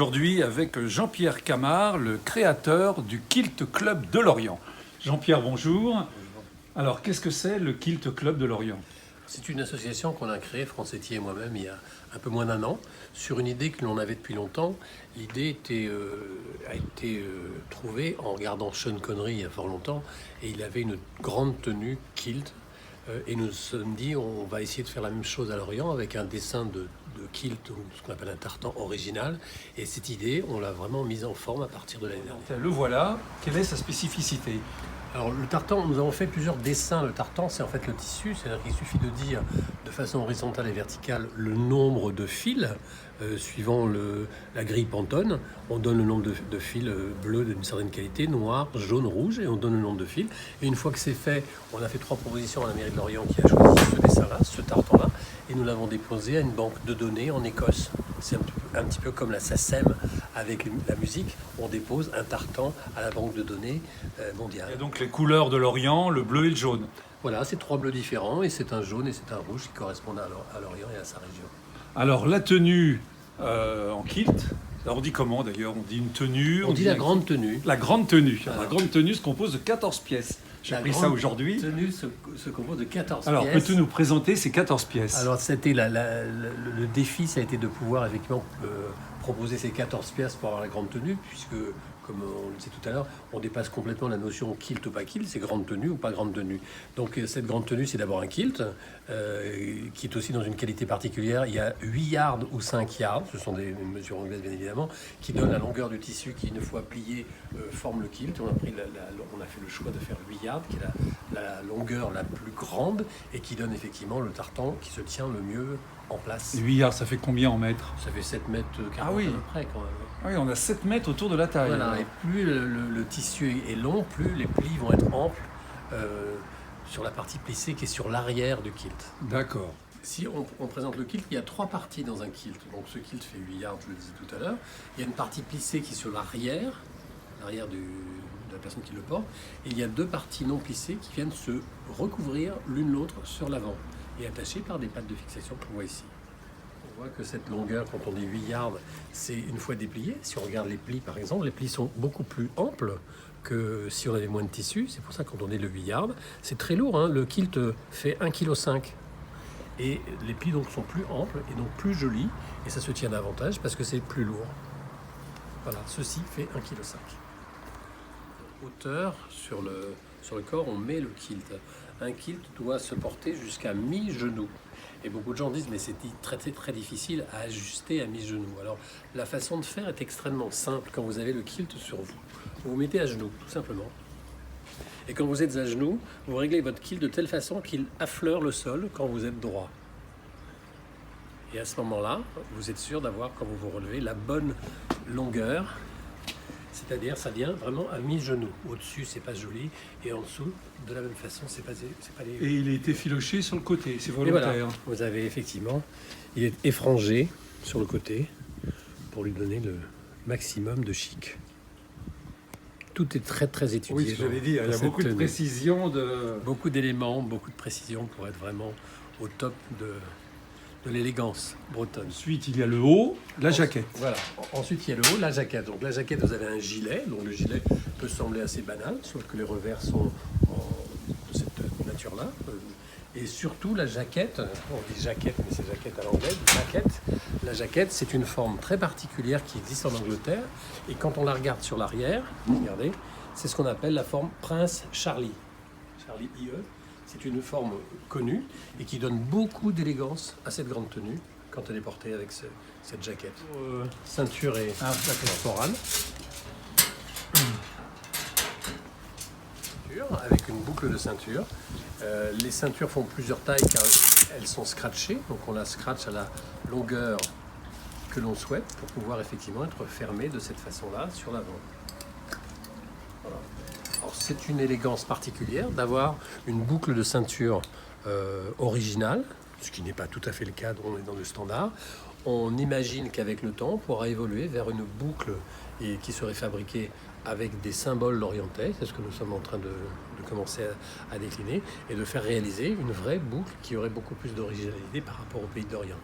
aujourd'hui avec Jean-Pierre Camard, le créateur du Kilt Club de Lorient. Jean-Pierre, bonjour. Alors, qu'est-ce que c'est le Kilt Club de Lorient? C'est une association qu'on a créée, Francetti et moi-même, il y a un peu moins d'1 an, sur une idée que l'on avait depuis longtemps. L'idée a été trouvée en regardant Sean Connery il y a fort longtemps, et il avait une grande tenue kilt. Et nous nous sommes dit, on va essayer de faire la même chose à Lorient avec un dessin de kilt, ou ce qu'on appelle un tartan original. Et cette idée, on l'a vraiment mise en forme à partir de l'année dernière. Le voilà. Quelle est sa spécificité? Alors le tartan, nous avons fait plusieurs dessins. Le tartan, c'est en fait le tissu, c'est-à-dire qu'il suffit de dire de façon horizontale et verticale le nombre de fils, suivant la grille Pantone. On donne le nombre de fils bleus d'une certaine qualité, noir, jaune, rouge, et on donne le nombre de fils. Et une fois que c'est fait, on a fait 3 propositions à la mairie de Lorient qui a choisi ce dessin-là, ce tartan-là, et nous l'avons déposé à une banque de données en Écosse. C'est un petit peu comme la SACEM avec la musique, on dépose un tartan à la banque de données mondiale. Il y a donc les couleurs de Lorient, le bleu et le jaune. Voilà, c'est 3 bleus différents, et c'est un jaune et c'est un rouge qui correspondent à Lorient et à sa région. Alors, la tenue en kilt, alors on dit comment d'ailleurs? On dit une tenue? On dit la grande tenue. La grande tenue. Alors, la grande tenue se compose de 14 pièces. J'ai appris ça aujourd'hui. La tenue se compose de 14 Alors, pièces. peux-tu nous présenter ces 14 pièces? Alors, c'était le défi, ça a été de pouvoir effectivement proposer ces 14 pièces pour avoir la grande tenue, puisque, comme on le disait tout à l'heure, on dépasse complètement la notion kilt ou pas kilt, c'est grande tenue ou pas grande tenue. Donc, cette grande tenue, c'est d'abord un kilt, qui est aussi dans une qualité particulière. Il y a 8 yards ou 5 yards, ce sont des mesures anglaises bien évidemment, qui donnent la longueur du tissu qui, une fois plié, forme le kilt. On a fait le choix de faire 8 yards, qui est la longueur la plus grande et qui donne effectivement le tartan qui se tient le mieux en place. 8 yards, ça fait combien en mètres? Ça fait 7 mètres 40 Ah oui. à peu près quand même. Ah oui, on a 7 mètres autour de la taille. Voilà, et plus le tissu est long, plus les plis vont être amples sur la partie plissée qui est sur l'arrière du kilt. D'accord. Si on présente le kilt, il y a 3 parties dans un kilt. Donc ce kilt fait 8 yards, je le disais tout à l'heure. Il y a une partie plissée qui est sur l'arrière de la personne qui le porte. Et il y a 2 parties non plissées qui viennent se recouvrir l'une l'autre sur l'avant et attachées par des pattes de fixation qu'on voit ici. On voit que cette longueur, quand on dit 8 yards, c'est une fois déplié. Si on regarde les plis, par exemple, les plis sont beaucoup plus amples que si on avait moins de tissu. C'est pour ça que quand on dit le 8 yards, c'est très lourd, hein. Le kilt fait 1,5 kg. Et les plis donc sont plus amples et donc plus jolis. Et ça se tient davantage parce que c'est plus lourd. Voilà, ceci fait 1,5 kg. Hauteur sur le corps, on met le kilt. Un kilt doit se porter jusqu'à mi-genou. Et beaucoup de gens disent, mais c'est très, très, très difficile à ajuster à mi-genou. Alors, la façon de faire est extrêmement simple. Quand vous avez le kilt sur vous, vous vous mettez à genoux, tout simplement. Et quand vous êtes à genoux, vous réglez votre kilt de telle façon qu'il affleure le sol quand vous êtes droit. Et à ce moment-là, vous êtes sûr d'avoir, quand vous vous relevez, la bonne longueur. C'est-à-dire, ça vient vraiment à mi-genou. Au-dessus, c'est pas joli, et en dessous, de la même façon, c'est pas les... Et il est effiloché sur le côté, c'est Et volontaire. voilà, vous avez effectivement, il est effrangé sur le côté pour lui donner le maximum de chic. Tout est très très étudié. Oui, j'avais dit, il y a beaucoup de précision. Beaucoup d'éléments, beaucoup de précision pour être vraiment au top de l'élégance bretonne. Ensuite, il y a le haut, la jaquette. Voilà. Ensuite, il y a le haut, la jaquette. Donc la jaquette, vous avez un gilet. Donc le gilet peut sembler assez banal, sauf que les revers sont de cette nature-là. Et surtout la jaquette, on dit jaquette, mais c'est jaquette à l'anglaise, jaquette. La jaquette, c'est une forme très particulière qui existe en Angleterre. Et quand on la regarde sur l'arrière, regardez, c'est ce qu'on appelle la forme Prince Charlie. Charlie IE. C'est une forme connue et qui donne beaucoup d'élégance à cette grande tenue quand elle est portée avec cette jaquette. Ceinture et florale. Avec une boucle de ceinture. Les ceintures font plusieurs tailles car elles sont scratchées. Donc on la scratch à la longueur que l'on souhaite pour pouvoir effectivement être fermé de cette façon-là sur l'avant. Voilà. Alors, c'est une élégance particulière d'avoir une boucle de ceinture originale, ce qui n'est pas tout à fait le cas, on est dans le standard. On imagine qu'avec le temps, on pourra évoluer vers une boucle qui serait fabriquée avec des symboles lorientais, c'est ce que nous sommes en train de commencer à décliner, et de faire réaliser une vraie boucle qui aurait beaucoup plus d'originalité par rapport au pays d'Orient.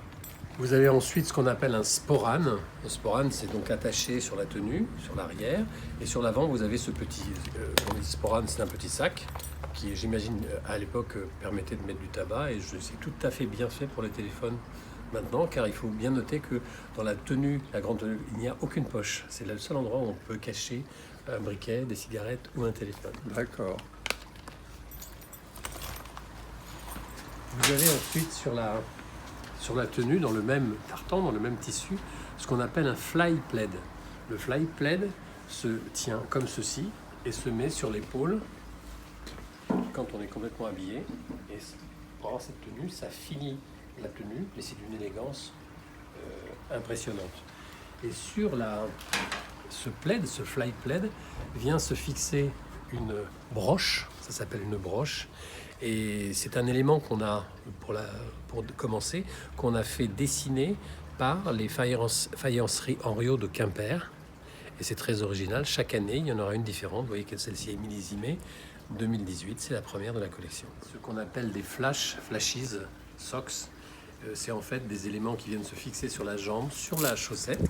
Vous avez ensuite ce qu'on appelle un sporane. Le sporane, c'est donc attaché sur la tenue, sur l'arrière. Et sur l'avant, vous avez ce petit... on dit sporane, c'est un petit sac qui, j'imagine, à l'époque, permettait de mettre du tabac. Et c'est tout à fait bien fait pour les téléphones maintenant, car il faut bien noter que dans la tenue, la grande tenue, il n'y a aucune poche. C'est le seul endroit où on peut cacher un briquet, des cigarettes ou un téléphone. D'accord. Vous avez ensuite sur la tenue, dans le même tartan, dans le même tissu, ce qu'on appelle un fly plaid. Le fly plaid se tient comme ceci et se met sur l'épaule quand on est complètement habillé. Et pour avoir cette tenue, ça finit la tenue, mais c'est d'une élégance impressionnante. Et sur ce plaid, ce fly plaid, vient se fixer une broche, ça s'appelle une broche. Et c'est un élément qu'on a, pour commencer, qu'on a fait dessiner par les faïenceries Henriot de Quimper. Et c'est très original. Chaque année, il y en aura une différente. Vous voyez que celle-ci est millésimée. 2018, c'est la première de la collection. Ce qu'on appelle des flashes socks, c'est en fait des éléments qui viennent se fixer sur la jambe, sur la chaussette,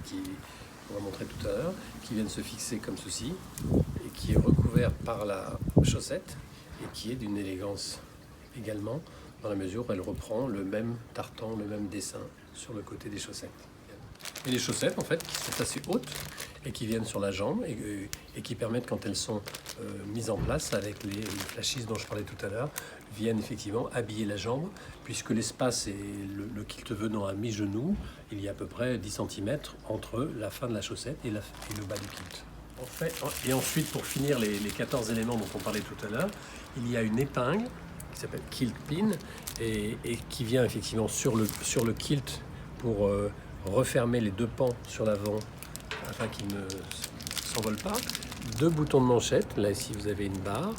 on va montrer tout à l'heure, qui viennent se fixer comme ceci, et qui est recouvert par la chaussette, et qui est d'une élégance également, dans la mesure où elle reprend le même tartan, le même dessin sur le côté des chaussettes. Et les chaussettes, en fait, qui sont assez hautes et qui viennent sur la jambe et qui permettent, quand elles sont mises en place avec les flashes dont je parlais tout à l'heure, viennent effectivement habiller la jambe, puisque l'espace et le kilt venant à mi-genou, il y a à peu près 10 cm entre la fin de la chaussette et le bas du kilt. Et ensuite, pour finir les 14 éléments dont on parlait tout à l'heure, il y a une épingle qui s'appelle kilt pin et qui vient effectivement sur le kilt pour refermer les deux pans sur l'avant afin qu'ils ne s'envolent pas. 2 boutons de manchette, là ici vous avez une barre.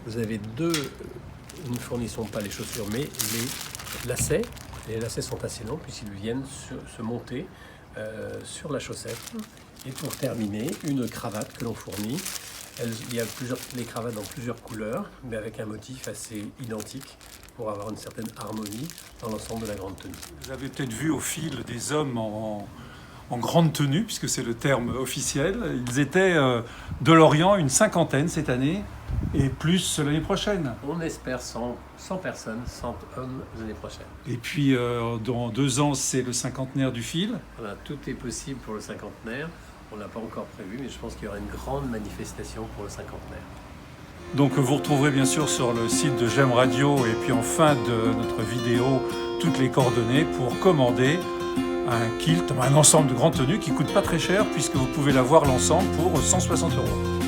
Vous avez nous ne fournissons pas les chaussures mais les lacets. Les lacets sont assez longs puisqu'ils viennent se monter sur la chaussette. Et pour terminer, une cravate que l'on fournit. Il y a les cravates dans plusieurs couleurs, mais avec un motif assez identique pour avoir une certaine harmonie dans l'ensemble de la grande tenue. Vous avez peut-être vu au fil des hommes en grande tenue, puisque c'est le terme officiel. Ils étaient de Lorient une 50aine cette année, et plus l'année prochaine. On espère 100 personnes, 100 hommes l'année prochaine. Et puis dans 2 ans, c'est le 50aire du fil. Voilà, tout est possible pour le 50aire. On ne l'a pas encore prévu, mais je pense qu'il y aura une grande manifestation pour le 50aire. Donc vous retrouverez bien sûr sur le site de GEM Radio et puis en fin de notre vidéo toutes les coordonnées pour commander un kilt, un ensemble de grande tenue qui ne coûte pas très cher puisque vous pouvez l'avoir l'ensemble pour 160 €.